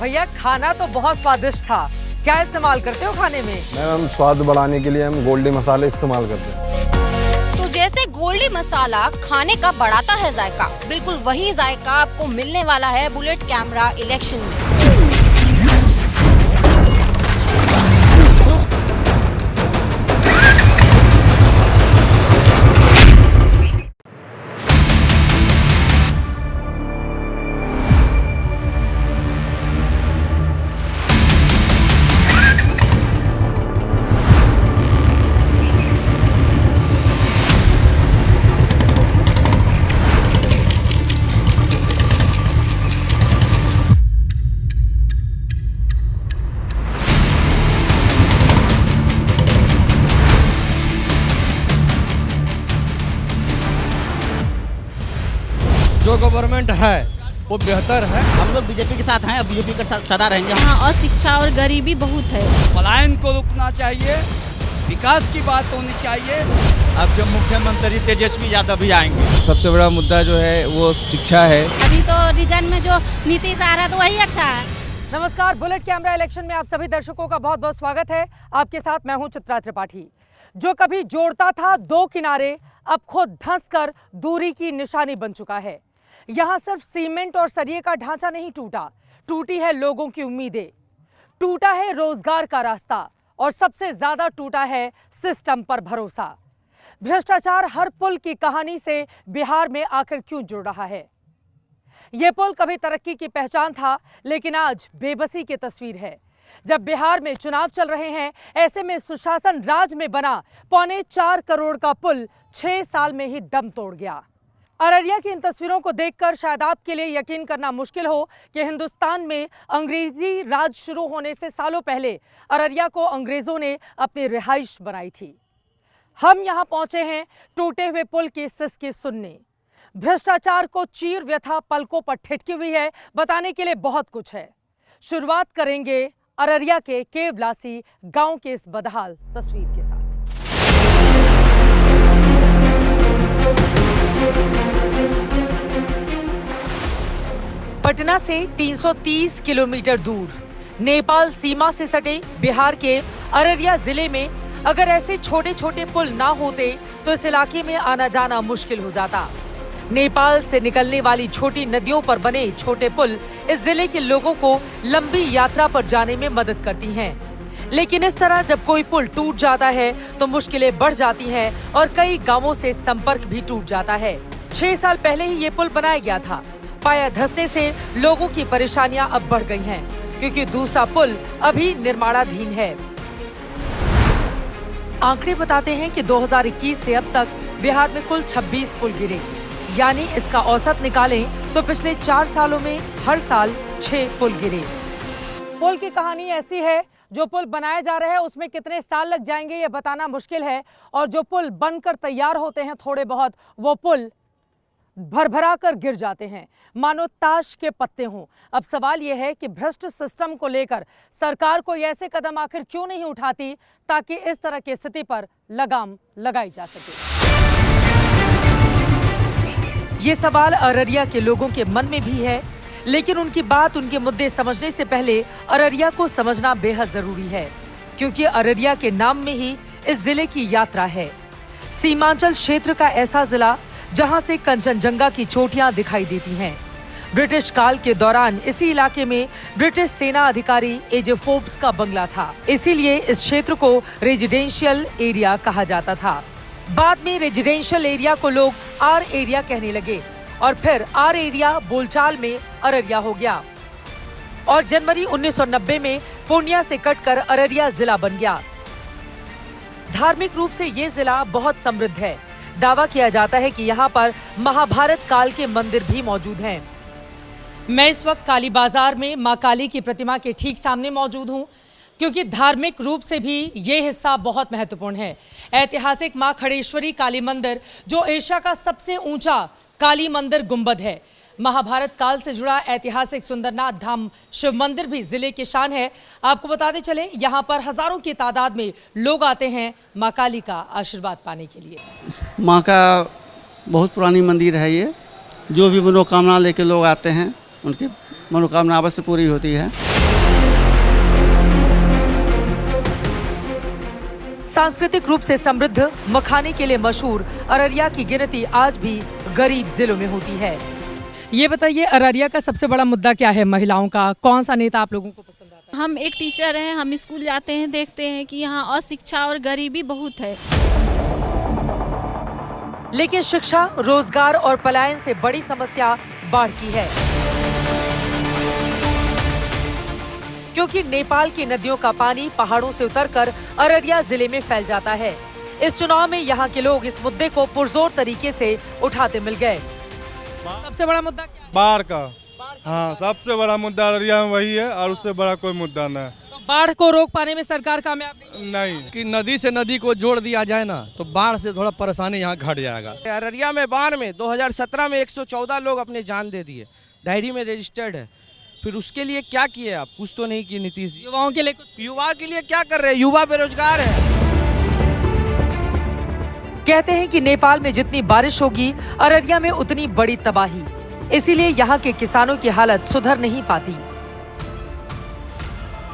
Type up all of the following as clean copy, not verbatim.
भैया खाना तो बहुत स्वादिष्ट था, क्या इस्तेमाल करते हो खाने में? मैम स्वाद बढ़ाने के लिए हम गोल्डी मसाले इस्तेमाल करते हैं। तो जैसे गोल्डी मसाला खाने का बढ़ाता है जायका, बिल्कुल वही जायका आपको मिलने वाला है बुलेट कैमरा इलेक्शन में। जो गवर्नमेंट है वो बेहतर है। हम लोग बीजेपी के साथ हैं, अब बीजेपी के साथ सदा रहेंगे। हाँ, और शिक्षा और गरीबी बहुत है। पलायन को रुकना चाहिए, विकास की बात होनी चाहिए। अब जो मुख्यमंत्री तेजस्वी यादव भी आएंगे। सबसे बड़ा मुद्दा जो है वो शिक्षा है। अभी तो रीजन में जो नीतीश आ रहा है तो वही अच्छा है। नमस्कार, बुलेट कैमरा इलेक्शन में आप सभी दर्शकों का बहुत बहुत स्वागत है। आपके साथ मैं हूं चित्रा त्रिपाठी। जो कभी जोड़ता था दो किनारे, अब खुद धंसकर दूरी की निशानी बन चुका है। यहाँ सिर्फ सीमेंट और सरिये का ढांचा नहीं टूटा, टूटी है लोगों की उम्मीदें, टूटा है रोजगार का रास्ता और सबसे ज्यादा टूटा है सिस्टम पर भरोसा। भ्रष्टाचार हर पुल की कहानी से बिहार में आखिर क्यों जुड़ रहा है? ये पुल कभी तरक्की की पहचान था, लेकिन आज बेबसी की तस्वीर है। जब बिहार में चुनाव चल रहे हैं, ऐसे में सुशासन राज में बना 4.25 करोड़ का पुल 6 साल में ही दम तोड़ गया। अररिया की इन तस्वीरों को देखकर शायद आपके लिए यकीन करना मुश्किल हो कि हिंदुस्तान में अंग्रेजी राज शुरू होने से सालों पहले अररिया को अंग्रेजों ने अपनी रिहाइश बनाई थी। हम यहाँ पहुंचे हैं टूटे हुए पुल की सिसकी सुनने। भ्रष्टाचार को चीर व्यथा पलकों पर ठिठकी हुई है, बताने के लिए बहुत कुछ है। शुरुआत करेंगे अररिया के केवलासी गांव के इस बदहाल तस्वीर के साथ। पटना से 330 किलोमीटर दूर नेपाल सीमा से सटे बिहार के अररिया जिले में अगर ऐसे छोटे छोटे पुल ना होते तो इस इलाके में आना जाना मुश्किल हो जाता। नेपाल से निकलने वाली छोटी नदियों पर बने छोटे पुल इस जिले के लोगों को लंबी यात्रा पर जाने में मदद करती हैं। लेकिन इस तरह जब कोई पुल टूट जाता है तो मुश्किलें बढ़ जाती हैं और कई गांवों से संपर्क भी टूट जाता है। 6 साल पहले ही ये पुल बनाया गया था। पाया धंसने से लोगों की परेशानियां अब बढ़ गई हैं, क्योंकि दूसरा पुल अभी निर्माणाधीन है। आंकड़े बताते हैं कि 2021 से अब तक बिहार में कुल 26 पुल गिरे, यानी इसका औसत निकालें तो पिछले 4 सालों में हर साल 6 पुल गिरे। पुल की कहानी ऐसी है, जो पुल बनाया जा रहा है उसमें कितने साल लग जाएंगे ये बताना मुश्किल है, और जो पुल बनकर तैयार होते हैं थोड़े बहुत, वो पुल भरभरा कर गिर जाते हैं मानो ताश के पत्ते हों। अब सवाल यह है कि भ्रष्ट सिस्टम को लेकर सरकार को ऐसे कदम आखिर क्यों नहीं उठाती ताकि इस तरह की स्थिति पर लगाम लगाई जा सके। ये सवाल अररिया के लोगों के मन में भी है, लेकिन उनकी बात, उनके मुद्दे समझने से पहले अररिया को समझना बेहद जरूरी है, क्योंकि अररिया के नाम में ही इस जिले की यात्रा है। सीमांचल क्षेत्र का ऐसा जिला जहां से कंचनजंगा की चोटियां दिखाई देती हैं। ब्रिटिश काल के दौरान इसी इलाके में ब्रिटिश सेना अधिकारी एजे फोर्ब्स का बंगला था, इसीलिए इस क्षेत्र को रेजिडेंशियल एरिया कहा जाता था। बाद में रेजिडेंशियल एरिया को लोग आर एरिया कहने लगे और फिर आर एरिया बोलचाल में अररिया हो गया और जनवरी 1990 में पूर्णिया से कटकर अररिया जिला बन गया। धार्मिक रूप से ये जिला बहुत समृद्ध है। दावा किया जाता है कि यहाँ पर महाभारत काल के मंदिर भी मौजूद हैं। मैं इस वक्त काली बाजार में मां काली की प्रतिमा के ठीक सामने मौजूद हूँ, क्योंकि धार्मिक रूप से भी ये हिस्सा बहुत महत्वपूर्ण है। ऐतिहासिक मां खड़ेश्वरी काली मंदिर, जो एशिया का सबसे ऊंचा काली मंदिर गुंबद है। महाभारत काल से जुड़ा ऐतिहासिक सुंदरनाथ धाम शिव मंदिर भी जिले की शान है। आपको बताते चलें, यहाँ पर हजारों की तादाद में लोग आते हैं मां काली का आशीर्वाद पाने के लिए। माँ का बहुत पुरानी मंदिर है ये। जो भी मनोकामना लेके लोग आते हैं, उनकी मनोकामना अवश्य पूरी होती है। सांस्कृतिक रूप से समृद्ध, मखाने के लिए मशहूर अररिया की गिनती आज भी गरीब जिलों में होती है। ये बताइए, अररिया का सबसे बड़ा मुद्दा क्या है महिलाओं का? कौन सा नेता आप लोगों को पसंद आता है? हम एक टीचर हैं, हम स्कूल जाते हैं, देखते हैं कि यहाँ अशिक्षा और गरीबी बहुत है। लेकिन शिक्षा, रोजगार और पलायन से बड़ी समस्या बाढ़ की है, क्योंकि नेपाल की नदियों का पानी पहाड़ों से उतरकर अररिया जिले में फैल जाता है। इस चुनाव में यहाँ के लोग इस मुद्दे को पुरजोर तरीके से उठाते मिल गए। सबसे बड़ा मुद्दा क्या है? बाढ़ का। हाँ, सबसे बड़ा मुद्दा अररिया में वही है और उससे बड़ा कोई मुद्दा नहीं। तो बाढ़ को रोक पाने में सरकार कामयाब नहीं। कि नदी से नदी को जोड़ दिया जाए ना, तो बाढ़ से थोड़ा परेशानी यहाँ घट जाएगा। अररिया में बाढ़ में 2017 में 114 लोग अपने जान दे दिए, डायरी में रजिस्टर्ड है। फिर उसके लिए क्या किए आप? कुछ तो नहीं किए नीतीश जी। युवाओं के लिए कुछ? युवा के लिए क्या कर रहे हैं? युवा बेरोजगार है। कहते हैं कि नेपाल में जितनी बारिश होगी अररिया में उतनी बड़ी तबाही, इसीलिए यहाँ के किसानों की हालत सुधर नहीं पाती।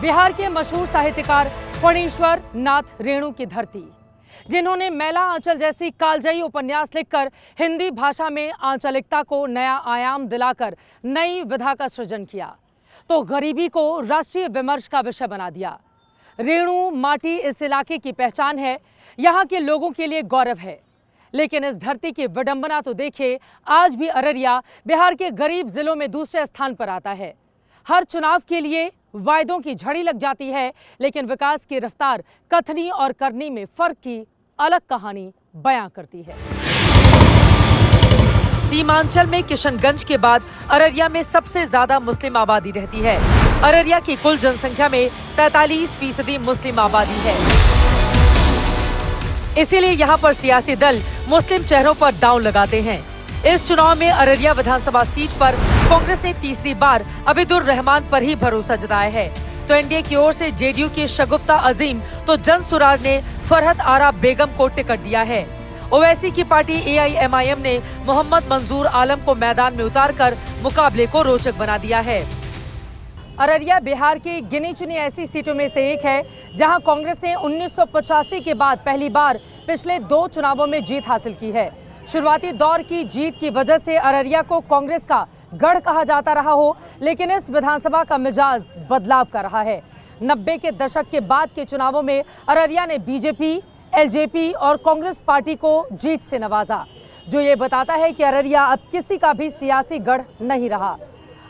बिहार के मशहूर साहित्यकार फणीश्वर नाथ रेणु की धरती, जिन्होंने मैला आंचल जैसी कालजयी उपन्यास लिखकर हिंदी भाषा में आंचलिकता को नया आयाम दिलाकर नई विधा का सृजन किया, तो गरीबी को राष्ट्रीय विमर्श का विषय बना दिया। रेणु माटी इस इलाके की पहचान है, यहाँ के लोगों के लिए गौरव है। लेकिन इस धरती की विडंबना तो देखिए, आज भी अररिया बिहार के गरीब जिलों में दूसरे स्थान पर आता है। हर चुनाव के लिए वायदों की झड़ी लग जाती है, लेकिन विकास की रफ्तार कथनी और करनी में फर्क की अलग कहानी बयां करती है। सीमांचल में किशनगंज के बाद अररिया में सबसे ज्यादा मुस्लिम आबादी रहती है। अररिया की कुल जनसंख्या में 43% मुस्लिम आबादी है। इसीलिए यहाँ पर सियासी दल मुस्लिम चेहरों पर दांव लगाते हैं। इस चुनाव में अररिया विधानसभा सीट पर कांग्रेस ने तीसरी बार अबिदुर रहमान पर ही भरोसा जताया है, तो एनडीए की ओर से जेडीयू की शगुफ्ता अजीम तो जनसुराज ने फरहत आरा बेगम को टिकट दिया है। ओवैसी की पार्टी एआईएमआईएम ने मोहम्मद मंजूर आलम को मैदान में उतारकर मुकाबले को रोचक बना दिया है। अररिया बिहार की गिनी चुनी ऐसी सीटों में से एक है जहां कांग्रेस ने 1985 के बाद पहली बार पिछले 2 चुनावों में जीत हासिल की है। शुरुआती दौर की जीत की वजह से अररिया को कांग्रेस का गढ़ कहा जाता रहा हो, लेकिन इस विधानसभा का मिजाज बदलाव कर रहा है। 90 के दशक के बाद के चुनावों में अररिया ने बीजेपी, एलजेपी और कांग्रेस पार्टी को जीत से नवाजा, जो ये बताता है कि अररिया अब किसी का भी सियासी गढ़ नहीं रहा।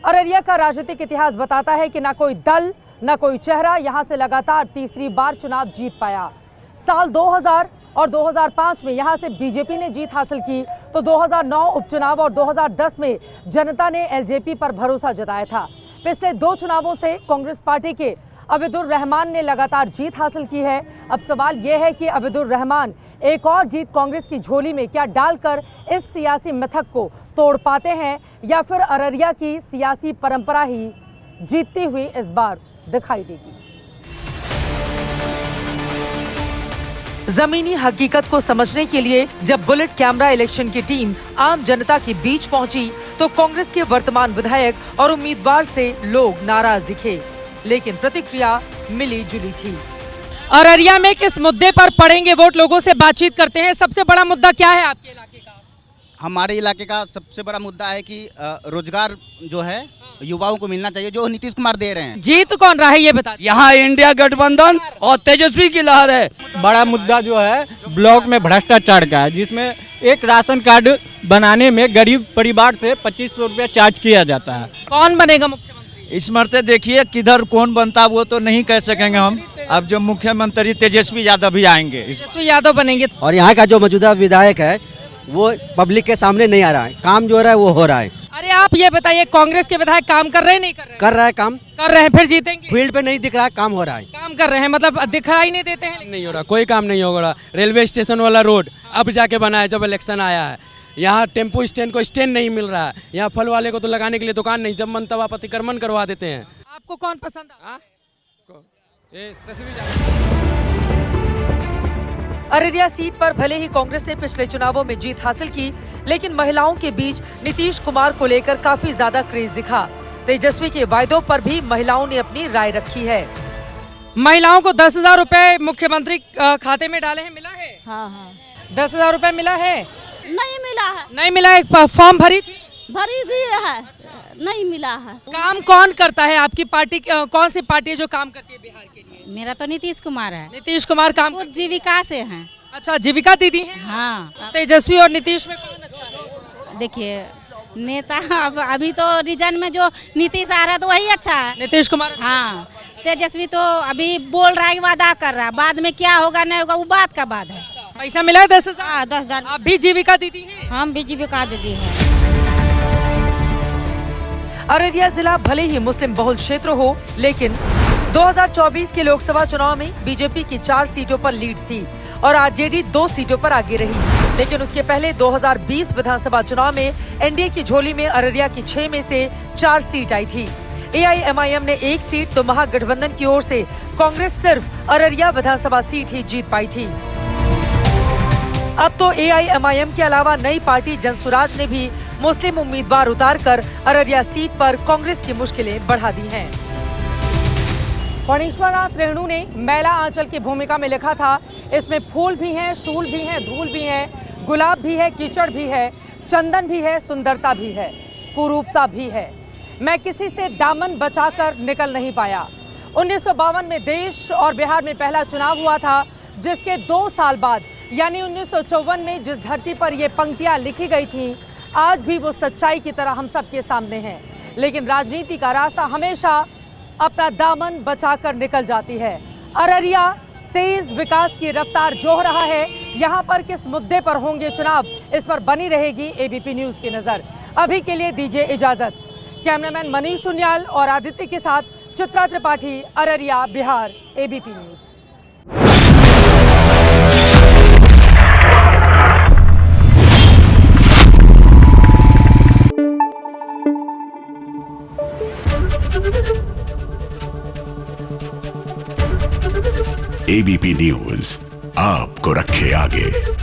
अररिया का राजनीतिक इतिहास बताता है कि न कोई दल, न कोई चेहरा यहां से लगातार तीसरी बार चुनाव जीत पाया। साल 2000 और 2005 में यहां से बीजेपी ने जीत हासिल की, तो 2009 उपचुनाव और 2010 में जनता ने एलजेपी पर भरोसा जताया था। पिछले 2 चुनावों से कांग्रेस पार्टी के अबिदुर रहमान ने लगातार जीत हासिल की है। अब सवाल यह है कि अबिदुर रहमान एक और जीत कांग्रेस की झोली में क्या डालकर इस सियासी मिथक को तोड़ पाते हैं, या फिर अररिया की सियासी परंपरा ही जीतती हुई इस बार दिखाई देगी। जमीनी हकीकत को समझने के लिए जब बुलेट कैमरा इलेक्शन की टीम आम जनता के बीच पहुंची, तो कांग्रेस के वर्तमान विधायक और उम्मीदवार से लोग नाराज दिखे, लेकिन प्रतिक्रिया मिली जुली थी। अररिया में किस मुद्दे पर पड़ेंगे वोट, लोगों से बातचीत करते हैं। सबसे बड़ा मुद्दा क्या है आपके इलाके का? हमारे इलाके का सबसे बड़ा मुद्दा है कि रोजगार जो है युवाओं को मिलना चाहिए, जो नीतीश कुमार दे रहे हैं। जीत कौन रहा है ये बता दीजिए। यहाँ इंडिया गठबंधन और तेजस्वी की लहर है। बड़ा मुद्दा जो है ब्लॉक में भ्रष्टाचार का है, जिसमें एक राशन कार्ड बनाने में गरीब परिवार से 2500 रुपया चार्ज किया जाता है। कौन बनेगा मुख्यमंत्री? इस मरते देखिए किधर कौन बनता वो तो नहीं कह सकेंगे हम। अब जो मुख्यमंत्री तेजस्वी यादव भी आएंगे। तेजस्वी यादव बनेंगे। और यहाँ का जो मौजूदा विधायक है वो पब्लिक के सामने नहीं आ रहा है, काम जो हो रहा है वो हो रहा है। अरे आप ये बताइए, कांग्रेस के विधायक काम कर रहे हैं नहीं कर रहे? कर रहा है काम, कर रहे हैं, फिर जीतेंगे। फील्ड पे नहीं दिख रहा है, काम हो रहा है। काम कर रहे हैं मतलब दिखाई नहीं देते हैं। नहीं हो रहा, कोई काम नहीं हो रहा। रेलवे स्टेशन वाला रोड अब जाके बना है जब इलेक्शन आया है। यहाँ टेम्पो स्टैंड को स्टैंड नहीं मिल रहा है। यहाँ फल वाले को तो लगाने के लिए दुकान नहीं, जब मन तब आप अतिक्रमण करवा देते हैं। आपको कौन पसंद है? अररिया सीट पर भले ही कांग्रेस ने पिछले चुनावों में जीत हासिल की, लेकिन महिलाओं के बीच नीतीश कुमार को लेकर काफी ज्यादा क्रेज दिखा। तेजस्वी के वायदों पर भी महिलाओं ने अपनी राय रखी है। महिलाओं को 10,000 रुपए मुख्यमंत्री खाते में डाले हैं, मिला है? हाँ हाँ 10,000 रुपए मिला है? नहीं मिला है, नहीं मिला। एक फॉर्म भरी थी, भरी दिए है, नहीं मिला है। काम कौन करता है आपकी पार्टी? कौन सी पार्टी है जो काम करती है बिहार के लिए? मेरा तो नीतीश कुमार है, नीतीश कुमार काम खुद जीविका से हैं। अच्छा, जीविका दीदी हैं। हाँ तेजस्वी और नीतीश में कौन अच्छा है? देखिए नेता अब अभी तो रीजन में जो नीतीश आ रहा है तो वही अच्छा है। नीतीश कुमार अच्छा है। हाँ तेजस्वी तो अभी बोल रहा है, वादा कर रहा है, बाद में क्या होगा नहीं होगा वो बात का बात है। पैसा मिला है 10,000? हाँ 10,000। आप भी जीविका दीदी हैं? हम भी जीविका दीदी है। अररिया जिला भले ही मुस्लिम बहुल क्षेत्र हो, लेकिन 2024 के लोकसभा चुनाव में बीजेपी की 4 सीटों पर लीड थी और आरजेडी 2 सीटों पर आगे रही। लेकिन उसके पहले 2020 विधानसभा चुनाव में एनडीए की झोली में अररिया की 6 में से 4 सीट आई थी। एआईएमआईएम ने 1 सीट तो महागठबंधन की ओर से कांग्रेस सिर्फ अररिया विधानसभा सीट ही जीत पाई थी। अब तो एआईएमआईएम के अलावा नई पार्टी जनसुराज ने भी मुस्लिम उम्मीदवार उतारकर अररिया सीट पर कांग्रेस की मुश्किलें बढ़ा दी हैं। फणीश्वरनाथ रेणु ने मैला आंचल की भूमिका में लिखा था, इसमें फूल भी हैं, शूल भी हैं, धूल भी है, गुलाब भी है, कीचड़ भी है, चंदन भी है, सुंदरता भी है, कुरूपता भी है। मैं किसी से दामन बचाकर निकल नहीं पाया। 1952 में देश और बिहार में पहला चुनाव हुआ था, जिसके 2 साल बाद यानी 1954 में जिस धरती पर ये पंक्तियां लिखी गई थीं, आज भी वो सच्चाई की तरह हम सबके सामने है। लेकिन राजनीति का रास्ता हमेशा अपना दामन बचाकर निकल जाती है। अररिया तेज विकास की रफ्तार जोह रहा है। यहाँ पर किस मुद्दे पर होंगे चुनाव, इस पर बनी रहेगी एबीपी न्यूज की नजर। अभी के लिए दीजिए इजाजत। कैमरामैन मनीष उनियाल और आदित्य के साथ Chitra Tripathi, Araria, Bihar, ABP news. ABP news आपको रखे आगे।